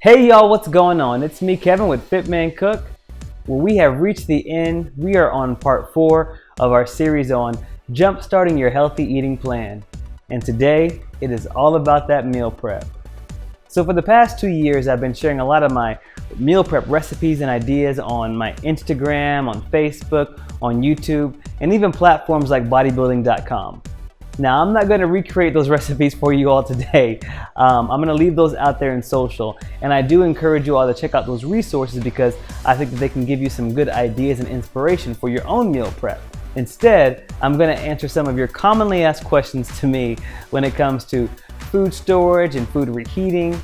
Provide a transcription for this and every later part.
Hey y'all, what's going on? It's me, Kevin, with fitmencook. Well, we have reached the end. We are on part 4 of our series on jump-starting your healthy eating plan. And today, it is all about that meal prep. So for the past 2 years, I've been sharing a lot of my meal prep recipes and ideas on my Instagram, on Facebook, on YouTube, and even platforms like bodybuilding.com. Now, I'm not going to recreate those recipes for you all today. I'm going to leave those out there in social, and I do encourage you all to check out those resources because I think that they can give you some good ideas and inspiration for your own meal prep. Instead, I'm going to answer some of your commonly asked questions to me when it comes to food storage and food reheating,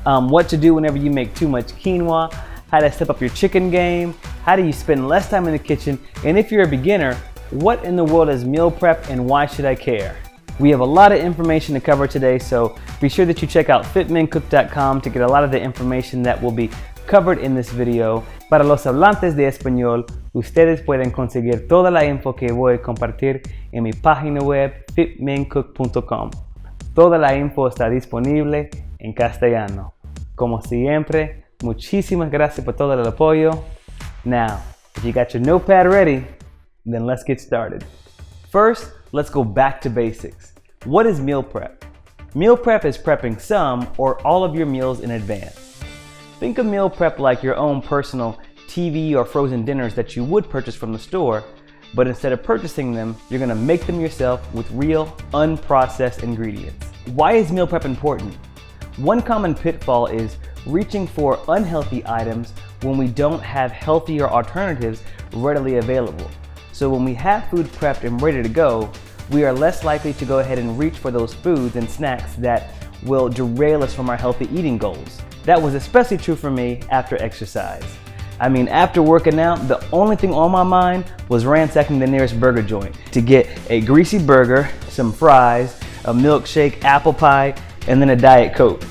what to do whenever you make too much quinoa, how to step up your chicken game, how do you spend less time in the kitchen, and if you're a beginner, what in the world is meal prep and why should I care? We have a lot of information to cover today, so be sure that you check out fitmencook.com to get a lot of the information that will be covered in this video. Para los hablantes de español, ustedes pueden conseguir toda la info que voy a compartir en mi página web fitmencook.com. Toda la info está disponible en castellano. Como siempre, muchísimas gracias por todo el apoyo. Now, if you got your notepad ready, then let's get started. First, let's go back to basics. What is meal prep? Meal prep is prepping some or all of your meals in advance. Think of meal prep like your own personal TV or frozen dinners that you would purchase from the store, but instead of purchasing them, you're gonna make them yourself with real, unprocessed ingredients. Why is meal prep important? One common pitfall is reaching for unhealthy items when we don't have healthier alternatives readily available. So when we have food prepped and ready to go, we are less likely to go ahead and reach for those foods and snacks that will derail us from our healthy eating goals. That was especially true for me after exercise. I mean, after working out, the only thing on my mind was ransacking the nearest burger joint to get a greasy burger, some fries, a milkshake, apple pie, and then a Diet Coke.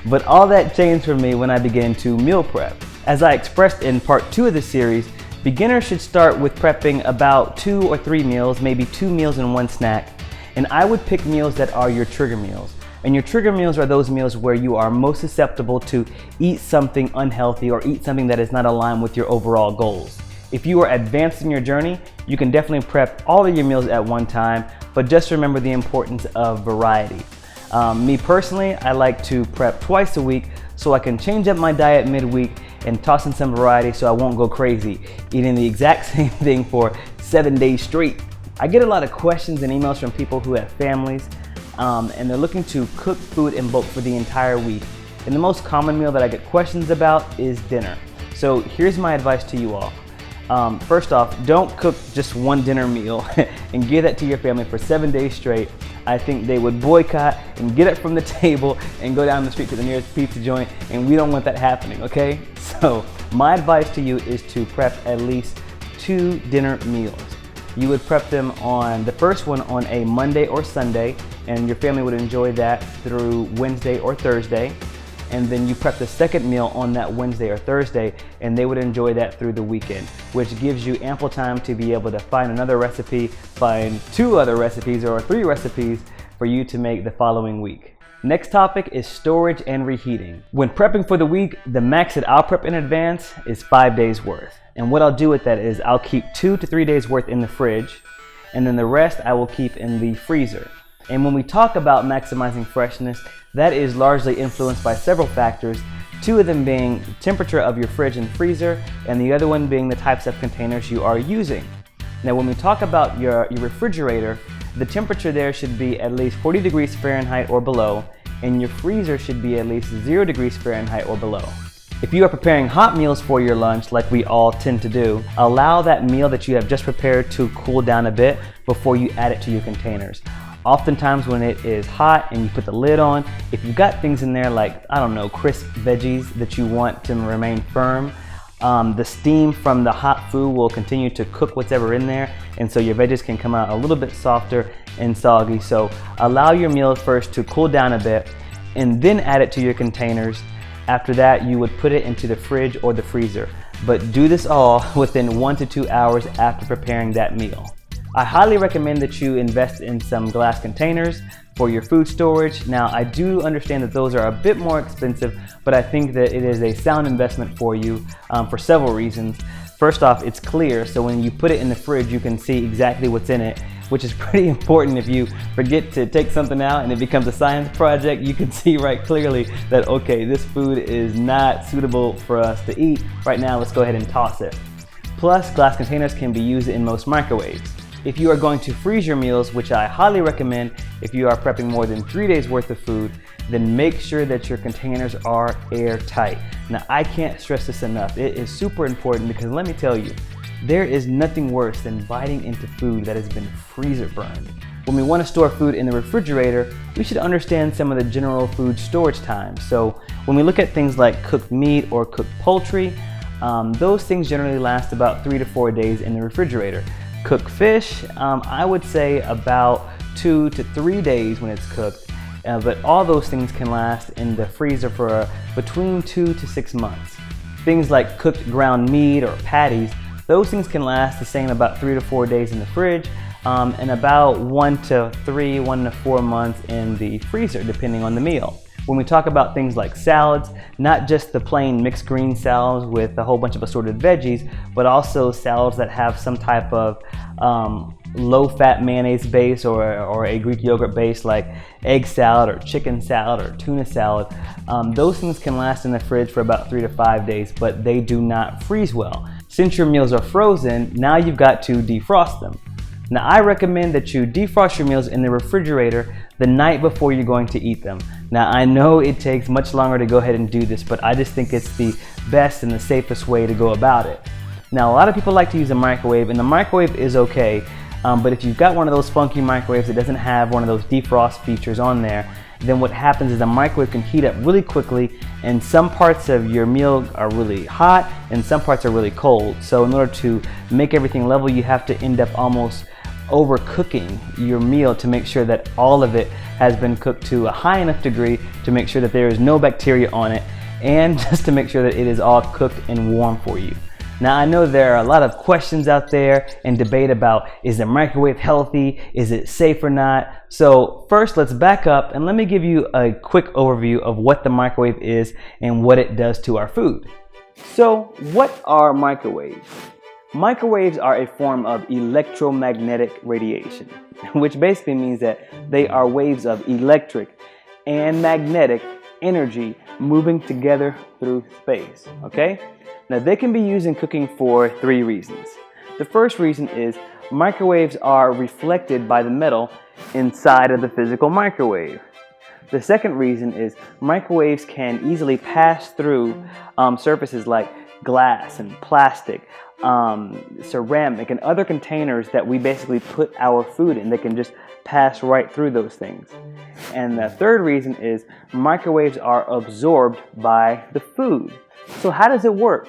But all that changed for me when I began to meal prep. As I expressed in part 2 of this series, beginners should start with prepping about 2 or 3 meals, maybe 2 meals and 1 snack. And I would pick meals that are your trigger meals. And your trigger meals are those meals where you are most susceptible to eat something unhealthy or eat something that is not aligned with your overall goals. If you are advanced in your journey, you can definitely prep all of your meals at one time, but just remember the importance of variety. Me personally, I like to prep twice a week so I can change up my diet midweek and toss in some variety so I won't go crazy eating the exact same thing for 7 days straight. I get a lot of questions and emails from people who have families and they're looking to cook food in bulk for the entire week. And the most common meal that I get questions about is dinner. So here's my advice to you all. First off, don't cook just one dinner meal and give that to your family for 7 days straight. I think they would boycott and get up from the table and go down the street to the nearest pizza joint, and we don't want that happening, okay? So my advice to you is to prep at least 2 dinner meals. You would prep them on the first one on a Monday or Sunday, and your family would enjoy that through Wednesday or Thursday. And then you prep the second meal on that Wednesday or Thursday, and they would enjoy that through the weekend, which gives you ample time to be able to find another recipe, find 2 other recipes or 3 recipes for you to make the following week. Next topic is storage and reheating. When prepping for the week, the max that I'll prep in advance is 5 days worth. And what I'll do with that is I'll keep 2 to 3 days worth in the fridge, and then the rest I will keep in the freezer. And when we talk about maximizing freshness, that is largely influenced by several factors, 2 of them being the temperature of your fridge and freezer, and the other one being the types of containers you are using. Now, when we talk about your refrigerator, the temperature there should be at least 40 degrees Fahrenheit or below, and your freezer should be at least 0 degrees Fahrenheit or below. If you are preparing hot meals for your lunch, like we all tend to do, allow that meal that you have just prepared to cool down a bit before you add it to your containers. Oftentimes when it is hot and you put the lid on, if you've got things in there like, I don't know, crisp veggies that you want to remain firm, the steam from the hot food will continue to cook whatever in there, and so your veggies can come out a little bit softer and soggy. So allow your meal first to cool down a bit and then add it to your containers. After that, you would put it into the fridge or the freezer. But do this all within 1 to 2 hours after preparing that meal. I highly recommend that you invest in some glass containers for your food storage. Now, I do understand that those are a bit more expensive, but I think that it is a sound investment for you for several reasons. First off, it's clear, so when you put it in the fridge, you can see exactly what's in it, which is pretty important. If you forget to take something out and it becomes a science project, you can see right clearly that, okay, this food is not suitable for us to eat right now, let's go ahead and toss it. Plus, glass containers can be used in most microwaves. If you are going to freeze your meals, which I highly recommend if you are prepping more than 3 days worth of food, then make sure that your containers are airtight. Now, I can't stress this enough. It is super important because let me tell you, there is nothing worse than biting into food that has been freezer burned. When we want to store food in the refrigerator, we should understand some of the general food storage times. So when we look at things like cooked meat or cooked poultry, those things generally last about 3 to 4 days in the refrigerator. Cooked fish, I would say about 2 to 3 days when it's cooked, but all those things can last in the freezer for between 2 to 6 months. Things like cooked ground meat or patties, those things can last the same about 3 to 4 days in the fridge, and about 1 to 4 months in the freezer, depending on the meal. When we talk about things like salads, not just the plain mixed green salads with a whole bunch of assorted veggies, but also salads that have some type of low-fat mayonnaise base or a Greek yogurt base, like egg salad or chicken salad or tuna salad. Those things can last in the fridge for about 3 to 5 days, but they do not freeze well. Since your meals are frozen, now you've got to defrost them. Now, I recommend that you defrost your meals in the refrigerator the night before you're going to eat them. Now, I know it takes much longer to go ahead and do this, but I just think it's the best and the safest way to go about it. Now, a lot of people like to use a microwave, and the microwave is okay, but if you've got one of those funky microwaves that doesn't have one of those defrost features on there, then what happens is the microwave can heat up really quickly, and some parts of your meal are really hot and some parts are really cold. So in order to make everything level, you have to end up almost overcooking your meal to make sure that all of it has been cooked to a high enough degree to make sure that there is no bacteria on it, and just to make sure that it is all cooked and warm for you. Now, I know there are a lot of questions out there and debate about, is the microwave healthy? Is it safe or not? So first, let's back up and let me give you a quick overview of what the microwave is and what it does to our food. So what are microwaves? Microwaves are a form of electromagnetic radiation, which basically means that they are waves of electric and magnetic energy moving together through space, okay? Now, they can be used in cooking for 3 reasons. The first reason is microwaves are reflected by the metal inside of the physical microwave. The second reason is microwaves can easily pass through surfaces like glass and plastic, ceramic, and other containers that we basically put our food in. They can just pass right through those things. And the third reason is microwaves are absorbed by the food. So how does it work?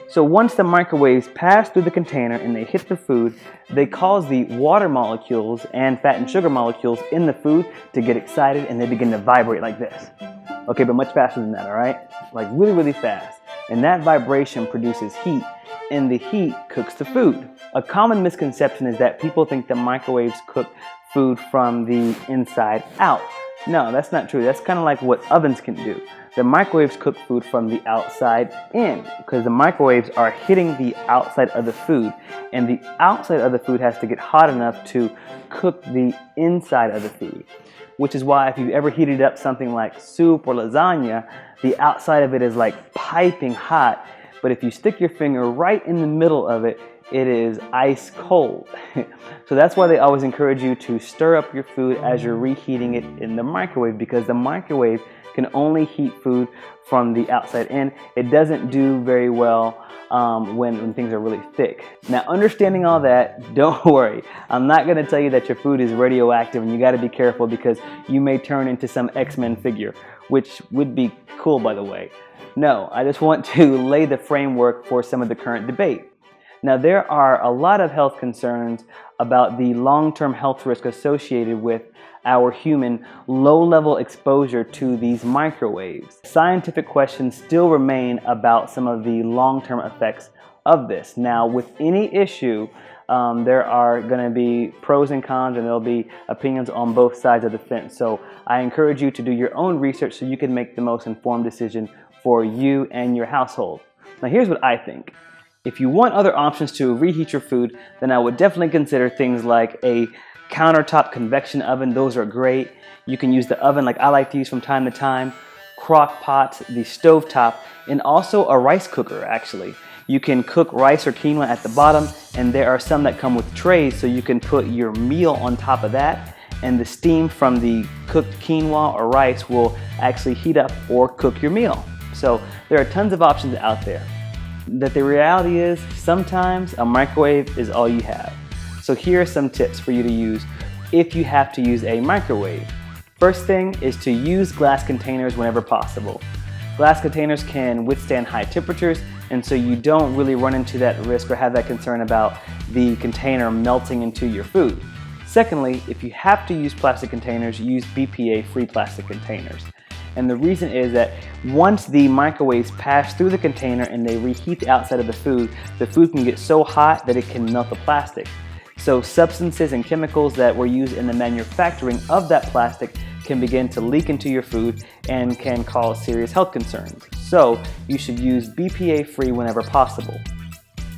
So once the microwaves pass through the container and they hit the food, they cause the water molecules and fat and sugar molecules in the food to get excited, and they begin to vibrate like this. Okay, but much faster than that, all right? Like really, really fast. And that vibration produces heat, and the heat cooks the food. A common misconception is that people think that microwaves cook food from the inside out. No, that's not true. That's kind of like what ovens can do. The microwaves cook food from the outside in, because the microwaves are hitting the outside of the food, and the outside of the food has to get hot enough to cook the inside of the food. Which is why if you've ever heated up something like soup or lasagna, the outside of it is like piping hot, but if you stick your finger right in the middle of it, it is ice cold. So that's why they always encourage you to stir up your food as you're reheating it in the microwave, because the microwave can only heat food from the outside in. It doesn't do very well when things are really thick. Now, understanding all that, don't worry. I'm not gonna tell you that your food is radioactive and you gotta be careful because you may turn into some X-Men figure, which would be cool, by the way. No, I just want to lay the framework for some of the current debate. Now, there are a lot of health concerns about the long-term health risk associated with our human low-level exposure to these microwaves. Scientific questions still remain about some of the long-term effects of this. Now, with any issue, there are going to be pros and cons, and there'll be opinions on both sides of the fence. So I encourage you to do your own research so you can make the most informed decision for you and your household. Now here's what I think. If you want other options to reheat your food, then I would definitely consider things like a countertop convection oven. Those are great. You can use the oven like I like to use from time to time, crock pots, the stove top, and also a rice cooker actually. You can cook rice or quinoa at the bottom, and there are some that come with trays, so you can put your meal on top of that, and the steam from the cooked quinoa or rice will actually heat up or cook your meal. So there are tons of options out there. That the reality is, sometimes a microwave is all you have. So here are some tips for you to use if you have to use a microwave. First thing is to use glass containers whenever possible. Glass containers can withstand high temperatures, and so you don't really run into that risk or have that concern about the container melting into your food. Secondly, if you have to use plastic containers, use BPA-free plastic containers. And the reason is that once the microwaves pass through the container and they reheat the outside of the food can get so hot that it can melt the plastic. So substances and chemicals that were used in the manufacturing of that plastic can begin to leak into your food and can cause serious health concerns. So you should use BPA-free whenever possible.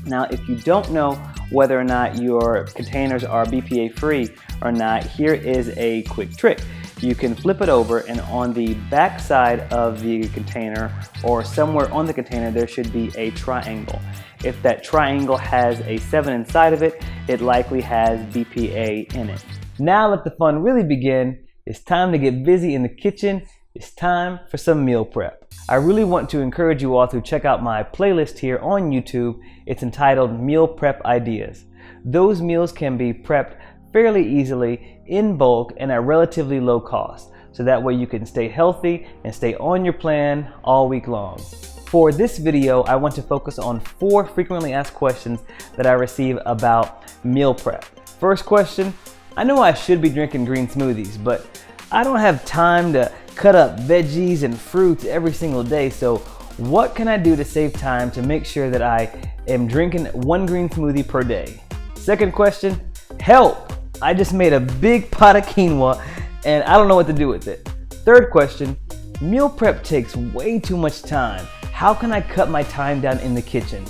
Now, if you don't know whether or not your containers are BPA-free or not, here is a quick trick. You can flip it over, and on the back side of the container or somewhere on the container there should be a triangle. If that triangle has a 7 inside of it, it likely has BPA in it. Now let the fun really begin. It's time to get busy in the kitchen. It's time for some meal prep. I really want to encourage you all to check out my playlist here on YouTube. It's entitled Meal Prep Ideas. Those meals can be prepped fairly easily in bulk and at relatively low cost. So that way you can stay healthy and stay on your plan all week long. For this video, I want to focus on 4 frequently asked questions that I receive about meal prep. First question, I know I should be drinking green smoothies, but I don't have time to cut up veggies and fruits every single day, so what can I do to save time to make sure that I am drinking 1 green smoothie per day? Second question, help! I just made a big pot of quinoa and I don't know what to do with it. Third question, meal prep takes way too much time. How can I cut my time down in the kitchen?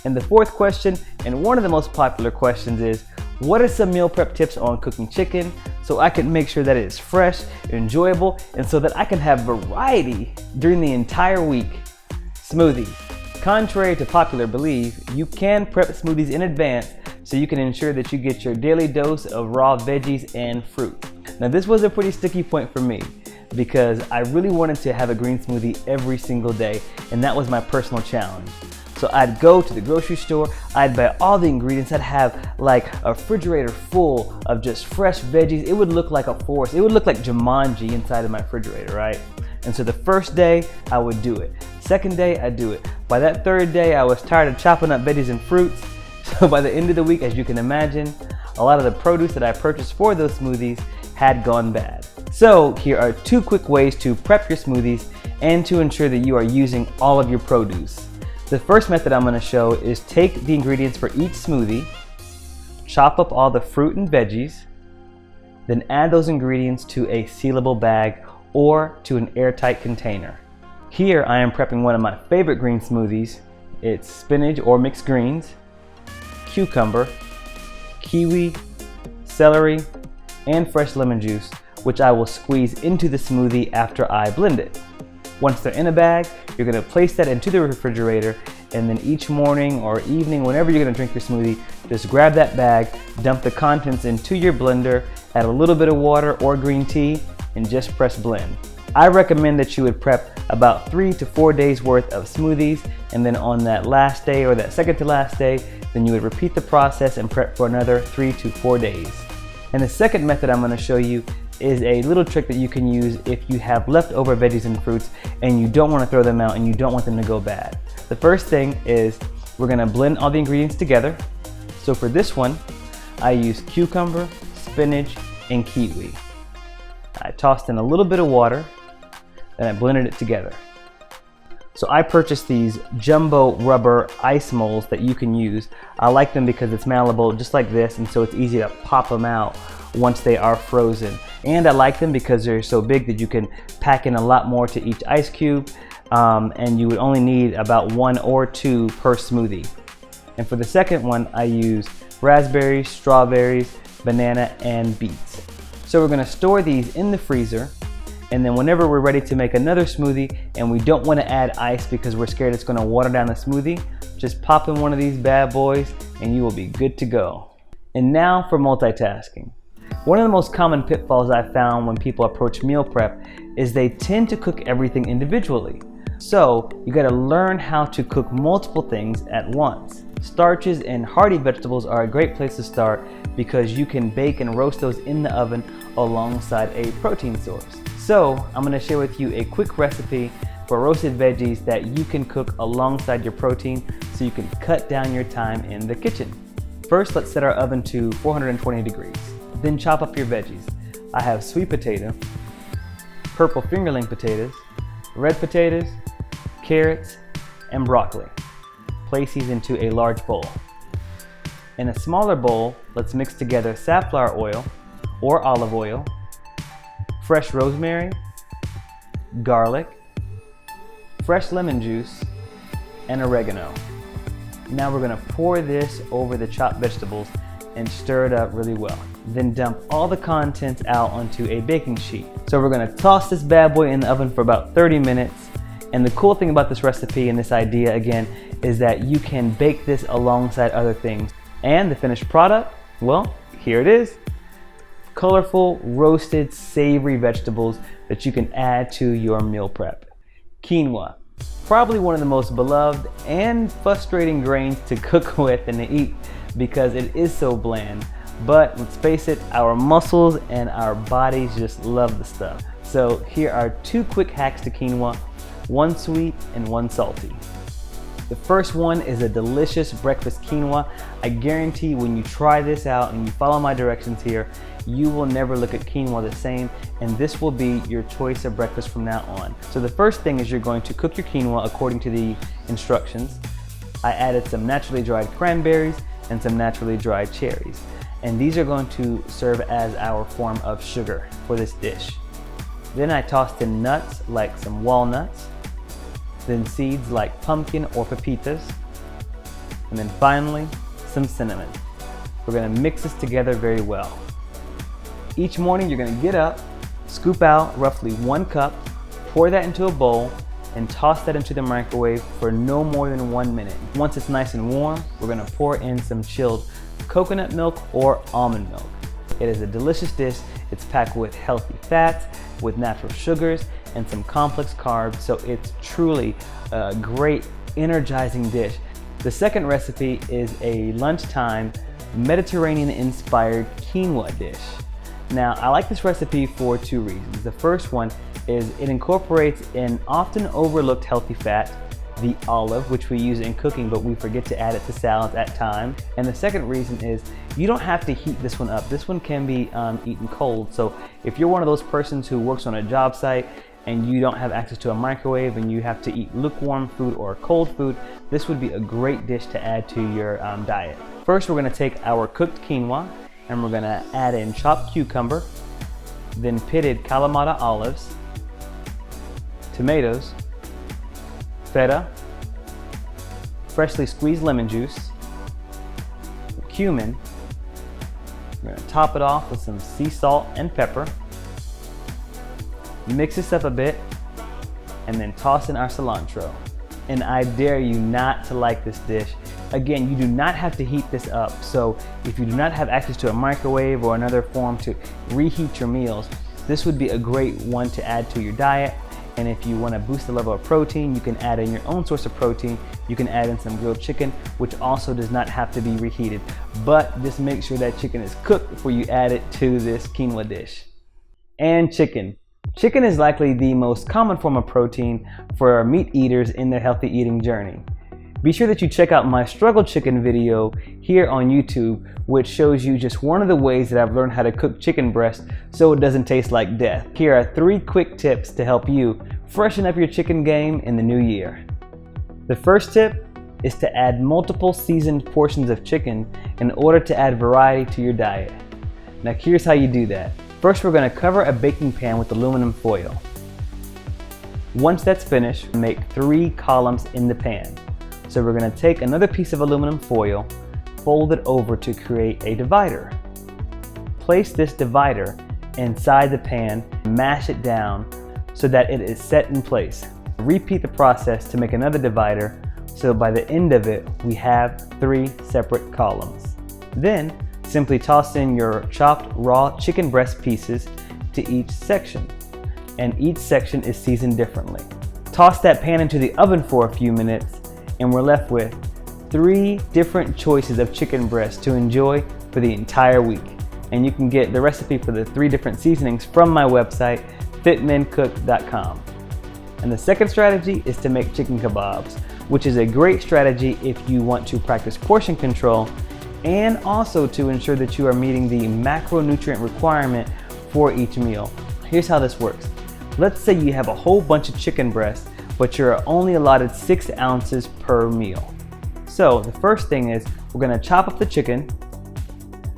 And the fourth question, and one of the most popular questions, is what are some meal prep tips on cooking chicken so I can make sure that it is fresh, enjoyable, and so that I can have variety during the entire week? Smoothies. Contrary to popular belief, you can prep smoothies in advance so you can ensure that you get your daily dose of raw veggies and fruit. Now this was a pretty sticky point for me because I really wanted to have a green smoothie every single day, and that was my personal challenge. So I'd go to the grocery store, I'd buy all the ingredients, I'd have like a refrigerator full of just fresh veggies. It would look like a forest. It would look like Jumanji inside of my refrigerator, right? And so the first day I would do it. Second day I'd do it. By that third day I was tired of chopping up veggies and fruits. So by the end of the week, as you can imagine, a lot of the produce that I purchased for those smoothies had gone bad. So here are 2 quick ways to prep your smoothies and to ensure that you are using all of your produce. The first method I'm going to show is take the ingredients for each smoothie, chop up all the fruit and veggies, then add those ingredients to a sealable bag or to an airtight container. Here I am prepping one of my favorite green smoothies. It's spinach or mixed greens, cucumber, kiwi, celery, and fresh lemon juice, which I will squeeze into the smoothie after I blend it. Once they're in a bag, you're going to place that into the refrigerator, and then each morning or evening, whenever you're going to drink your smoothie, just grab that bag, dump the contents into your blender, add a little bit of water or green tea, and just press blend. I recommend that you would prep about 3 to 4 days worth of smoothies, and then on that last day or that second to last day, then you would repeat the process and prep for another 3 to 4 days. And the second method I'm going to show you is a little trick that you can use if you have leftover veggies and fruits and you don't want to throw them out and you don't want them to go bad. The first thing is we're going to blend all the ingredients together. So for this one, I use cucumber, spinach, and kiwi. I tossed in a little bit of water and I blended it together. So I purchased these jumbo rubber ice molds that you can use. I like them because it's malleable just like this, and so it's easy to pop them out once they are frozen. And I like them because they're so big that you can pack in a lot more to each ice cube, and you would only need about 1 or 2 per smoothie. And for the second one, I use raspberries, strawberries, banana, and beets. So we're gonna store these in the freezer, and then whenever we're ready to make another smoothie and we don't want to add ice because we're scared it's going to water down the smoothie, just pop in one of these bad boys and you will be good to go. And now for multitasking. One of the most common pitfalls I've found when people approach meal prep is they tend to cook everything individually. So you got to learn how to cook multiple things at once. Starches and hearty vegetables are a great place to start because you can bake and roast those in the oven alongside a protein source. So I'm going to share with you a quick recipe for roasted veggies that you can cook alongside your protein so you can cut down your time in the kitchen. First, let's set our oven to 420 degrees. Then chop up your veggies. I have sweet potato, purple fingerling potatoes, red potatoes, carrots, and broccoli. Place these into a large bowl. In a smaller bowl, let's mix together safflower oil or olive oil, fresh rosemary, garlic, fresh lemon juice, and oregano. Now we're going to pour this over the chopped vegetables and stir it up really well. Then dump all the contents out onto a baking sheet. So we're going to toss this bad boy in the oven for about 30 minutes. And the cool thing about this recipe and this idea again is that you can bake this alongside other things. And the finished product, well, here it is. Colorful, roasted, savory vegetables that you can add to your meal prep. Quinoa, probably one of the most beloved and frustrating grains to cook with and to eat because it is so bland. But let's face it, our muscles and our bodies just love the stuff. So here are 2 quick hacks to quinoa, 1 sweet and 1 salty. The first one is a delicious breakfast quinoa. I guarantee when you try this out and you follow my directions here, you will never look at quinoa the same, and this will be your choice of breakfast from now on. So the first thing is you're going to cook your quinoa according to the instructions. I added some naturally dried cranberries and some naturally dried cherries, and these are going to serve as our form of sugar for this dish. Then I tossed in nuts like some walnuts, then seeds like pumpkin or pepitas, and then finally some cinnamon. We're going to mix this together very well. Each morning you're going to get up, scoop out roughly 1 cup, pour that into a bowl, and toss that into the microwave for no more than 1 minute. Once it's nice and warm, we're going to pour in some chilled coconut milk or almond milk. It is a delicious dish. It's packed with healthy fats, with natural sugars, and some complex carbs, so it's truly a great energizing dish. The second recipe is a lunchtime Mediterranean-inspired quinoa dish. Now, I like this recipe for 2 reasons. The first one is it incorporates an often overlooked healthy fat, the olive, which we use in cooking, but we forget to add it to salads at times. And the second reason is you don't have to heat this one up. This one can be eaten cold. So if you're one of those persons who works on a job site and you don't have access to a microwave and you have to eat lukewarm food or cold food, this would be a great dish to add to your diet. First, we're going to take our cooked quinoa and we're going to add in chopped cucumber, then pitted Kalamata olives, tomatoes, feta, freshly squeezed lemon juice, cumin. We're going to top it off with some sea salt and pepper. Mix this up a bit and then toss in our cilantro. And I dare you not to like this dish. Again, you do not have to heat this up. So if you do not have access to a microwave or another form to reheat your meals, this would be a great one to add to your diet. And if you want to boost the level of protein, you can add in your own source of protein. You can add in some grilled chicken, which also does not have to be reheated. But just make sure that chicken is cooked before you add it to this quinoa dish. And chicken. Chicken is likely the most common form of protein for meat eaters in their healthy eating journey. Be sure that you check out my struggle chicken video here on YouTube, which shows you just one of the ways that I've learned how to cook chicken breast so it doesn't taste like death. Here are 3 quick tips to help you freshen up your chicken game in the new year. The first tip is to add multiple seasoned portions of chicken in order to add variety to your diet. Now here's how you do that. First, we're going to cover a baking pan with aluminum foil. Once that's finished, make 3 columns in the pan. So we're going to take another piece of aluminum foil, fold it over to create a divider. Place this divider inside the pan, mash it down so that it is set in place. Repeat the process to make another divider, so by the end of it, we have 3 separate columns. Then, simply toss in your chopped raw chicken breast pieces to each section, and each section is seasoned differently. Toss that pan into the oven for a few minutes, and we're left with 3 different choices of chicken breast to enjoy for the entire week. And you can get the recipe for the 3 different seasonings from my website, fitmencook.com. And the second strategy is to make chicken kebabs, which is a great strategy if you want to practice portion control and also to ensure that you are meeting the macronutrient requirement for each meal. Here's how this works. Let's say you have a whole bunch of chicken breasts, but you're only allotted 6 ounces per meal. So the first thing is we're going to chop up the chicken.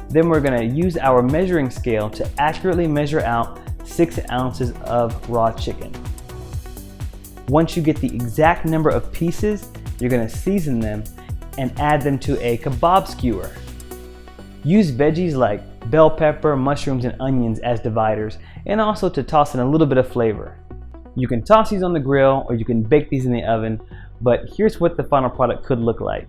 Then we're going to use our measuring scale to accurately measure out 6 ounces of raw chicken. Once you get the exact number of pieces, you're going to season them and add them to a kebab skewer. Use veggies like bell pepper, mushrooms, and onions as dividers, and also to toss in a little bit of flavor. You can toss these on the grill or you can bake these in the oven, but here's what the final product could look like.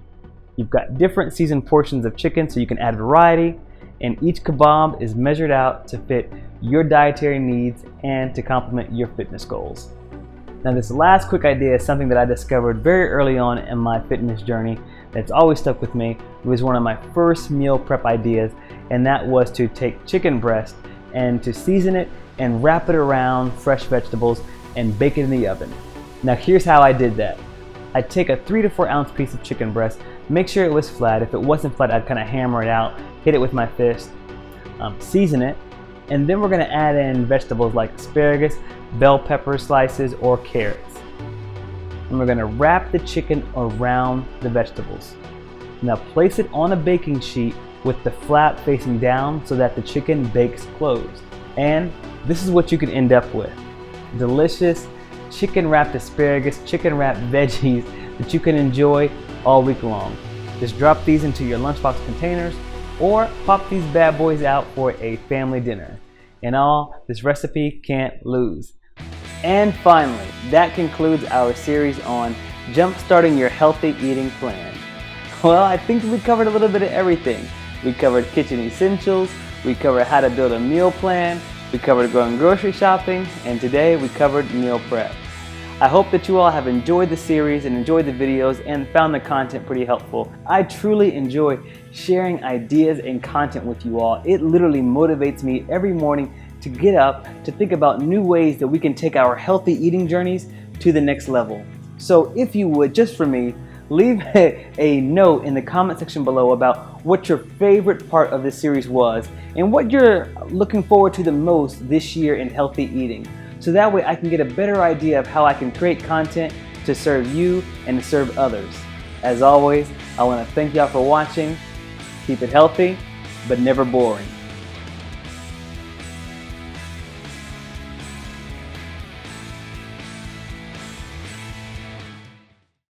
You've got different seasoned portions of chicken so you can add variety, and each kebab is measured out to fit your dietary needs and to complement your fitness goals. Now this last quick idea is something that I discovered very early on in my fitness journey that's always stuck with me. It was one of my first meal prep ideas, and that was to take chicken breast and to season it and wrap it around fresh vegetables and bake it in the oven. Now here's how I did that. I'd take a 3 to 4 ounce piece of chicken breast, make sure it was flat. If it wasn't flat, I'd kind of hammer it out, hit it with my fist, season it, and then we're going to add in vegetables like asparagus, bell pepper slices, or carrots. And we're going to wrap the chicken around the vegetables. Now place it on a baking sheet with the flap facing down so that the chicken bakes closed. And this is what you can end up with. Delicious chicken wrapped asparagus, chicken wrapped veggies that you can enjoy all week long. Just drop these into your lunchbox containers or pop these bad boys out for a family dinner. In all, this recipe can't lose. And finally, that concludes our series on jump-starting your healthy eating plan. Well, I think we covered a little bit of everything. We covered kitchen essentials, we covered how to build a meal plan, we covered going grocery shopping, and today we covered meal prep. I hope that you all have enjoyed the series and enjoyed the videos and found the content pretty helpful. I truly enjoy sharing ideas and content with you all. It literally motivates me every morning to get up, to think about new ways that we can take our healthy eating journeys to the next level. So if you would, just for me, leave a note in the comment section below about what your favorite part of this series was and what you're looking forward to the most this year in healthy eating. So that way I can get a better idea of how I can create content to serve you and to serve others. As always, I want to thank y'all for watching. Keep it healthy, but never boring.